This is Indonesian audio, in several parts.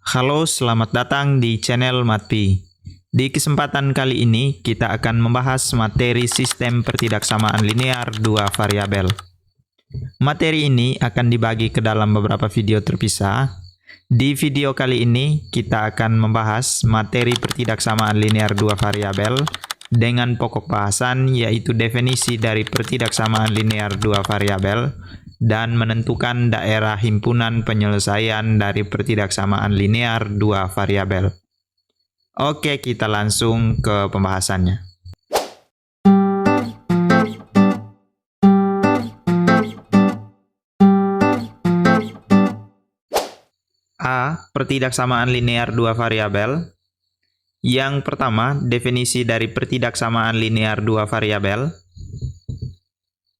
Halo, selamat datang di channel Matpi. Di kesempatan kali ini, kita akan membahas materi sistem pertidaksamaan linear dua variabel. Materi ini akan dibagi ke dalam beberapa video terpisah. Di video kali ini, kita akan membahas materi pertidaksamaan linear dua variabel dengan pokok bahasan yaitu definisi dari pertidaksamaan linear dua variabel dan menentukan daerah himpunan penyelesaian dari pertidaksamaan linear dua variabel. Oke, kita langsung ke pembahasannya. A. Pertidaksamaan linear dua variabel. Yang pertama, definisi dari pertidaksamaan linear dua variabel.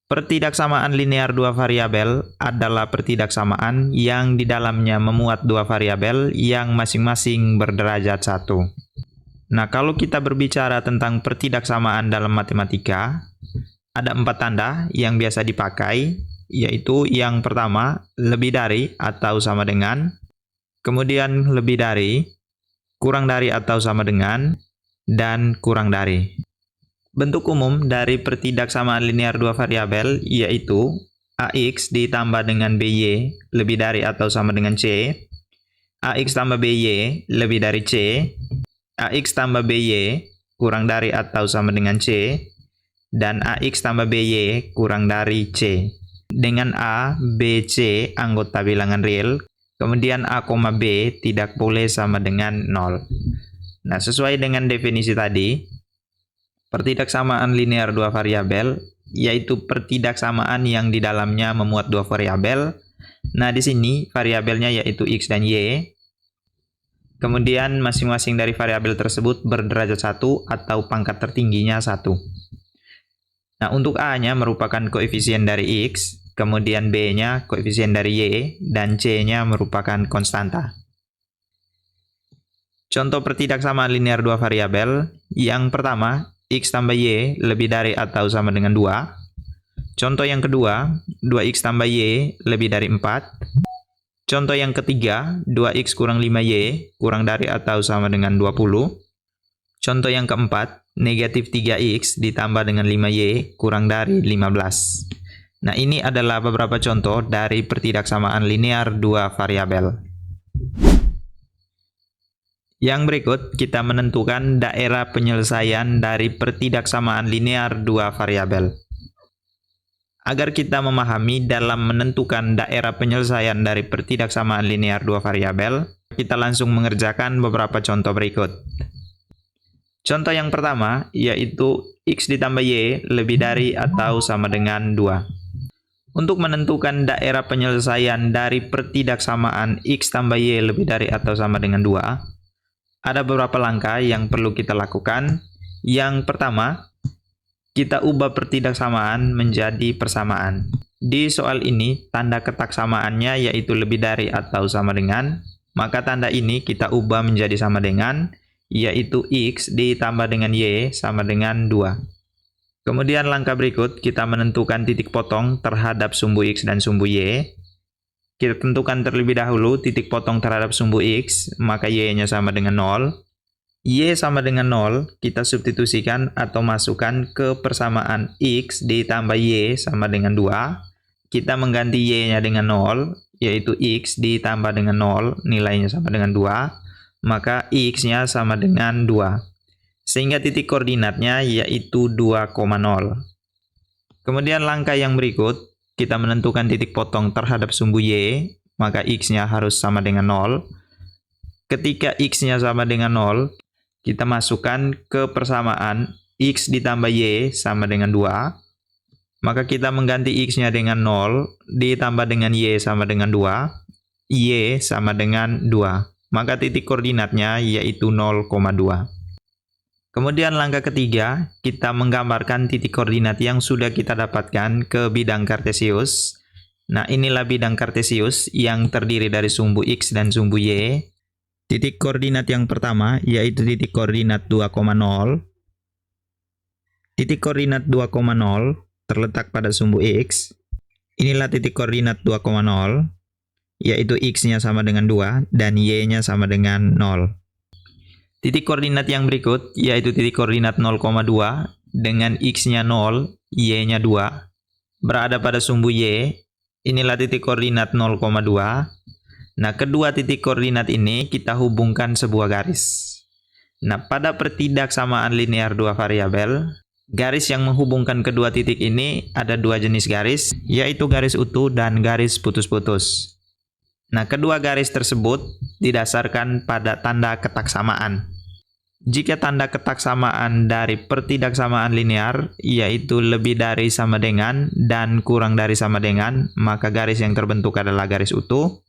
Pertidaksamaan linear dua variabel adalah pertidaksamaan yang di dalamnya memuat dua variabel yang masing-masing berderajat 1. Nah, kalau kita berbicara tentang pertidaksamaan dalam matematika, ada 4 tanda yang biasa dipakai, yaitu yang pertama, lebih dari atau sama dengan, kemudian lebih dari, kurang dari atau sama dengan, dan kurang dari. Bentuk umum dari pertidaksamaan linear dua variabel yaitu AX ditambah dengan BY lebih dari atau sama dengan C, AX tambah BY lebih dari C, AX tambah BY kurang dari atau sama dengan C, dan AX tambah BY kurang dari C. Dengan A, B, C anggota bilangan real, kemudian A, B tidak boleh sama dengan 0. Nah, sesuai dengan definisi tadi, pertidaksamaan linear dua variabel yaitu pertidaksamaan yang di dalamnya memuat dua variabel. Nah, di sini variabelnya yaitu X dan Y. Kemudian masing-masing dari variabel tersebut berderajat 1 atau pangkat tertingginya 1. Nah, untuk A-nya merupakan koefisien dari X, kemudian B-nya koefisien dari Y, dan C-nya merupakan konstanta. Contoh pertidaksamaan linear dua variabel. Yang pertama, X tambah Y lebih dari atau sama dengan 2. Contoh yang kedua, 2X tambah Y lebih dari 4. Contoh yang ketiga, 2X kurang 5Y kurang dari atau sama dengan 20. Contoh yang keempat, negatif 3X ditambah dengan 5Y kurang dari 15. Nah, ini adalah beberapa contoh dari pertidaksamaan linear dua variabel. Yang berikut, kita menentukan daerah penyelesaian dari pertidaksamaan linear dua variabel. Agar kita memahami dalam menentukan daerah penyelesaian dari pertidaksamaan linear dua variabel, kita langsung mengerjakan beberapa contoh berikut. Contoh yang pertama, yaitu X ditambah Y lebih dari atau sama dengan 2. Untuk menentukan daerah penyelesaian dari pertidaksamaan X tambah Y lebih dari atau sama dengan 2, ada beberapa langkah yang perlu kita lakukan. Yang pertama, kita ubah pertidaksamaan menjadi persamaan. Di soal ini, tanda ketak samaannya yaitu lebih dari atau sama dengan, maka tanda ini kita ubah menjadi sama dengan, yaitu X ditambah dengan Y sama dengan 2. Kemudian langkah berikut, kita menentukan titik potong terhadap sumbu X dan sumbu Y. Kita tentukan terlebih dahulu titik potong terhadap sumbu X, maka Y-nya sama dengan 0. Y sama dengan 0, kita substitusikan atau masukkan ke persamaan X ditambah Y sama dengan 2. Kita mengganti Y-nya dengan 0, yaitu X ditambah dengan 0, nilainya sama dengan 2. Maka X-nya sama dengan 2. Sehingga titik koordinatnya yaitu 2,0. Kemudian langkah yang berikut, kita menentukan titik potong terhadap sumbu Y, maka X-nya harus sama dengan 0. Ketika X-nya sama dengan 0, kita masukkan ke persamaan X ditambah Y sama dengan 2. Maka kita mengganti X-nya dengan 0, ditambah dengan Y sama dengan 2. Y sama dengan 2. Maka titik koordinatnya yaitu 0,2. Kemudian langkah ketiga, kita menggambarkan titik koordinat yang sudah kita dapatkan ke bidang kartesius. Nah, inilah bidang kartesius yang terdiri dari sumbu X dan sumbu Y. Titik koordinat yang pertama yaitu titik koordinat 2,0. Titik koordinat 2,0 terletak pada sumbu X. Inilah titik koordinat 2,0. yaitu X-nya sama dengan 2 dan Y-nya sama dengan 0. Titik koordinat yang berikut, yaitu titik koordinat 0,2 dengan X-nya 0, Y-nya 2, berada pada sumbu Y. Inilah titik koordinat 0,2. Nah, kedua titik koordinat ini kita hubungkan sebuah garis. Nah, pada pertidaksamaan linear dua variabel, garis yang menghubungkan kedua titik ini ada dua jenis garis, yaitu garis utuh dan garis putus-putus. Nah, kedua garis tersebut didasarkan pada tanda ketaksamaan. Jika tanda ketaksamaan dari pertidaksamaan linear, yaitu lebih dari sama dengan dan kurang dari sama dengan, maka garis yang terbentuk adalah garis utuh.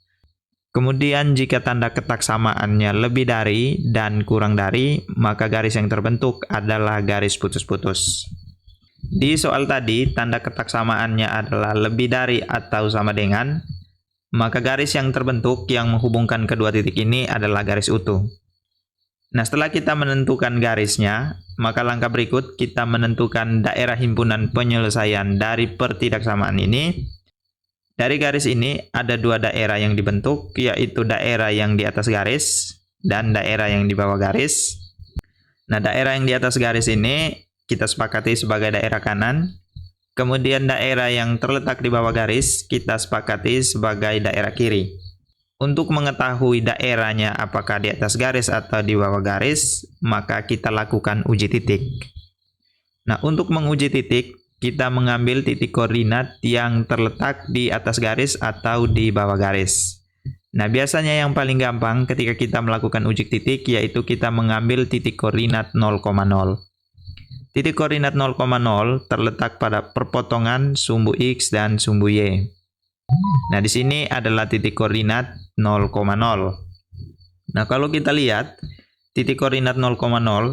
Kemudian jika tanda ketaksamaannya lebih dari dan kurang dari, maka garis yang terbentuk adalah garis putus-putus. Di soal tadi, tanda ketaksamaannya adalah lebih dari atau sama dengan, maka garis yang terbentuk yang menghubungkan kedua titik ini adalah garis utuh. Nah, setelah kita menentukan garisnya, maka langkah berikut kita menentukan daerah himpunan penyelesaian dari pertidaksamaan ini. Dari garis ini ada dua daerah yang dibentuk, yaitu daerah yang di atas garis dan daerah yang di bawah garis. Nah, daerah yang di atas garis ini kita sepakati sebagai daerah kanan. Kemudian daerah yang terletak di bawah garis kita sepakati sebagai daerah kiri. Untuk mengetahui daerahnya apakah di atas garis atau di bawah garis, maka kita lakukan uji titik. Nah, untuk menguji titik, kita mengambil titik koordinat yang terletak di atas garis atau di bawah garis. Nah, biasanya yang paling gampang ketika kita melakukan uji titik yaitu kita mengambil titik koordinat 0,0. Titik koordinat 0,0 terletak pada perpotongan sumbu X dan sumbu Y. Nah, di sini adalah titik koordinat 0,0. Nah, kalau kita lihat, titik koordinat 0,0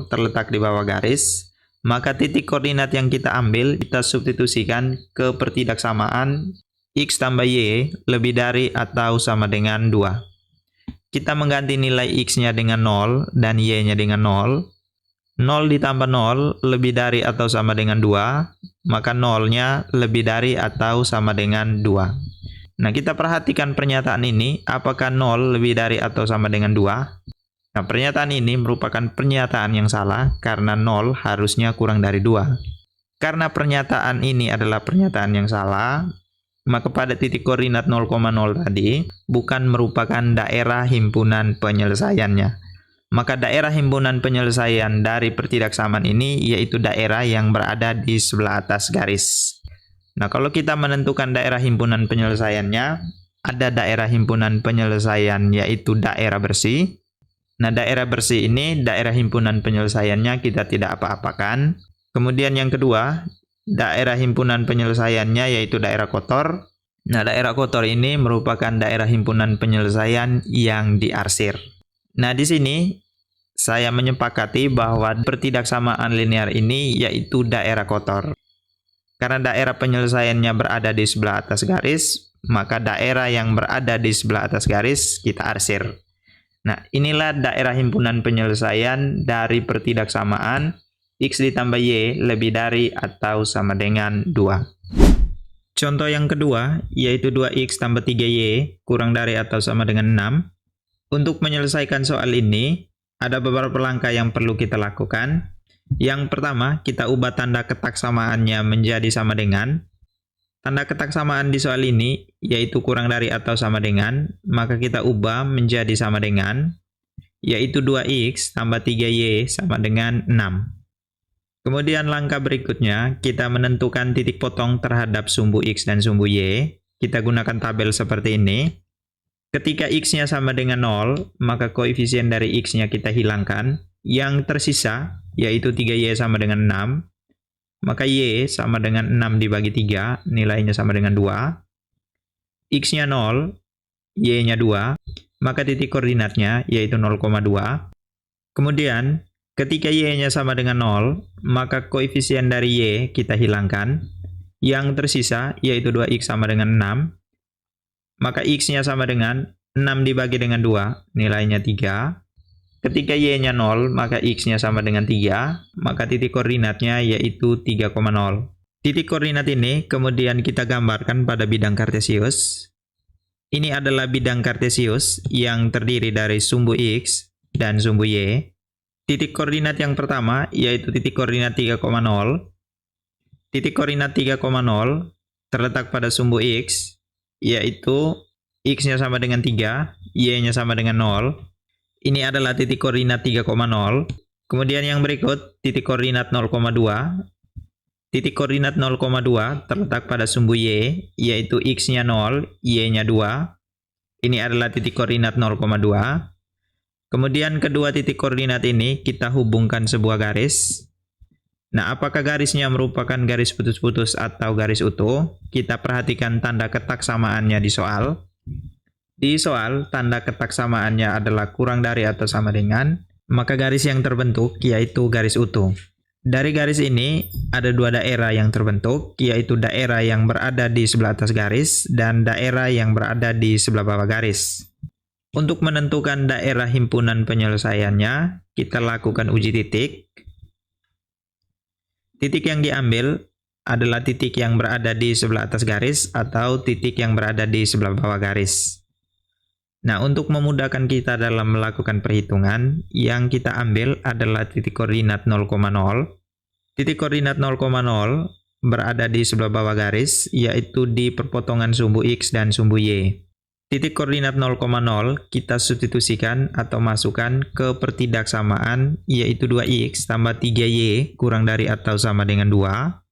terletak di bawah garis, maka titik koordinat yang kita ambil, kita substitusikan ke pertidaksamaan X tambah Y lebih dari atau sama dengan 2. Kita mengganti nilai X-nya dengan 0 dan Y-nya dengan 0. 0 ditambah 0 lebih dari atau sama dengan 2, maka 0-nya lebih dari atau sama dengan 2. Nah, kita perhatikan pernyataan ini, apakah 0 lebih dari atau sama dengan 2? Nah, pernyataan ini merupakan pernyataan yang salah karena 0 harusnya kurang dari 2. Karena pernyataan ini adalah pernyataan yang salah, maka pada titik koordinat 0,0 tadi bukan merupakan daerah himpunan penyelesaiannya. Maka daerah himpunan penyelesaian dari pertidaksamaan ini yaitu daerah yang berada di sebelah atas garis. Nah, kalau kita menentukan daerah himpunan penyelesaiannya, ada daerah himpunan penyelesaian yaitu daerah bersih. Nah, daerah bersih ini daerah himpunan penyelesaiannya kita tidak apa-apakan. Kemudian yang kedua, daerah himpunan penyelesaiannya yaitu daerah kotor. Nah, daerah kotor ini merupakan daerah himpunan penyelesaian yang diarsir. Nah, di sini saya menyepakati bahwa pertidaksamaan linear ini yaitu daerah kotor. Karena daerah penyelesaiannya berada di sebelah atas garis, maka daerah yang berada di sebelah atas garis kita arsir. Nah, inilah daerah himpunan penyelesaian dari pertidaksamaan X ditambah Y lebih dari atau sama dengan 2. Contoh yang kedua, yaitu 2X tambah 3Y kurang dari atau sama dengan 6. Untuk menyelesaikan soal ini, ada beberapa langkah yang perlu kita lakukan. Yang pertama, kita ubah tanda ketaksamaannya menjadi sama dengan. Tanda ketaksamaan di soal ini, yaitu kurang dari atau sama dengan, maka kita ubah menjadi sama dengan, yaitu 2X tambah 3Y sama dengan 6. Kemudian langkah berikutnya, kita menentukan titik potong terhadap sumbu X dan sumbu Y. Kita gunakan tabel seperti ini. Ketika X-nya sama dengan 0, maka koefisien dari X-nya kita hilangkan. Yang tersisa, yaitu 3Y sama dengan 6. Maka Y sama dengan 6 dibagi 3, nilainya sama dengan 2. X-nya 0, Y-nya 2, maka titik koordinatnya yaitu 0,2. Kemudian, ketika Y-nya sama dengan 0, maka koefisien dari Y kita hilangkan. Yang tersisa yaitu 2X sama dengan 6. Maka X-nya sama dengan 6 dibagi dengan 2, nilainya 3. Ketika Y-nya 0, maka X-nya sama dengan 3, maka titik koordinatnya yaitu 3,0. Titik koordinat ini kemudian kita gambarkan pada bidang kartesius. Ini adalah bidang kartesius yang terdiri dari sumbu X dan sumbu Y. Titik koordinat yang pertama yaitu titik koordinat 3,0. Titik koordinat 3,0 terletak pada sumbu X, yaitu X-nya sama dengan 3, Y-nya sama dengan 0. Ini adalah titik koordinat 3,0. Kemudian yang berikut, titik koordinat 0,2. Titik koordinat 0,2 terletak pada sumbu Y, yaitu X-nya 0, Y-nya 2. Ini adalah titik koordinat 0,2. Kemudian kedua titik koordinat ini kita hubungkan sebuah garis. Nah, apakah garisnya merupakan garis putus-putus atau garis utuh? Kita perhatikan tanda ketak samaannya di soal. Di soal, tanda ketak samaannya adalah kurang dari atau sama dengan, maka garis yang terbentuk yaitu garis utuh. Dari garis ini, ada dua daerah yang terbentuk, yaitu daerah yang berada di sebelah atas garis dan daerah yang berada di sebelah bawah garis. Untuk menentukan daerah himpunan penyelesaiannya, kita lakukan uji titik. Titik yang diambil adalah titik yang berada di sebelah atas garis atau titik yang berada di sebelah bawah garis. Nah, untuk memudahkan kita dalam melakukan perhitungan, yang kita ambil adalah titik koordinat 0,0. Titik koordinat 0,0 berada di sebelah bawah garis, yaitu di perpotongan sumbu X dan sumbu Y. Titik koordinat 0,0 kita substitusikan atau masukkan ke pertidaksamaan, yaitu 2x tambah 3y kurang dari atau sama dengan 2.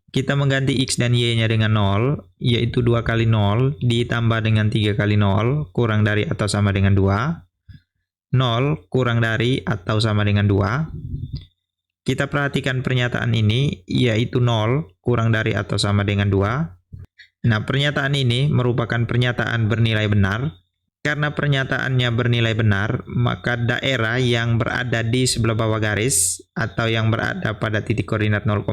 Kita mengganti x dan y-nya dengan 0, yaitu 2 kali 0 ditambah dengan 3 kali 0 kurang dari atau sama dengan 2. 0 kurang dari atau sama dengan 2. Kita perhatikan pernyataan ini, yaitu 0 kurang dari atau sama dengan 2. Nah, pernyataan ini merupakan pernyataan bernilai benar. Karena pernyataannya bernilai benar, maka daerah yang berada di sebelah bawah garis atau yang berada pada titik koordinat 0,0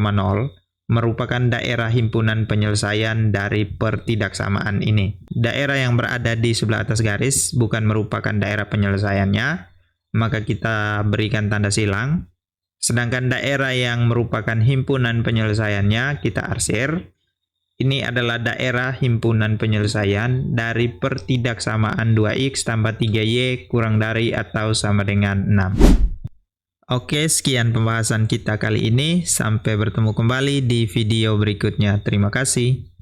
merupakan daerah himpunan penyelesaian dari pertidaksamaan ini. Daerah yang berada di sebelah atas garis bukan merupakan daerah penyelesaiannya, maka kita berikan tanda silang. Sedangkan daerah yang merupakan himpunan penyelesaiannya kita arsir. Ini adalah daerah himpunan penyelesaian dari pertidaksamaan 2x tambah 3y kurang dari atau sama dengan 6. Oke, sekian pembahasan kita kali ini. Sampai bertemu kembali di video berikutnya. Terima kasih.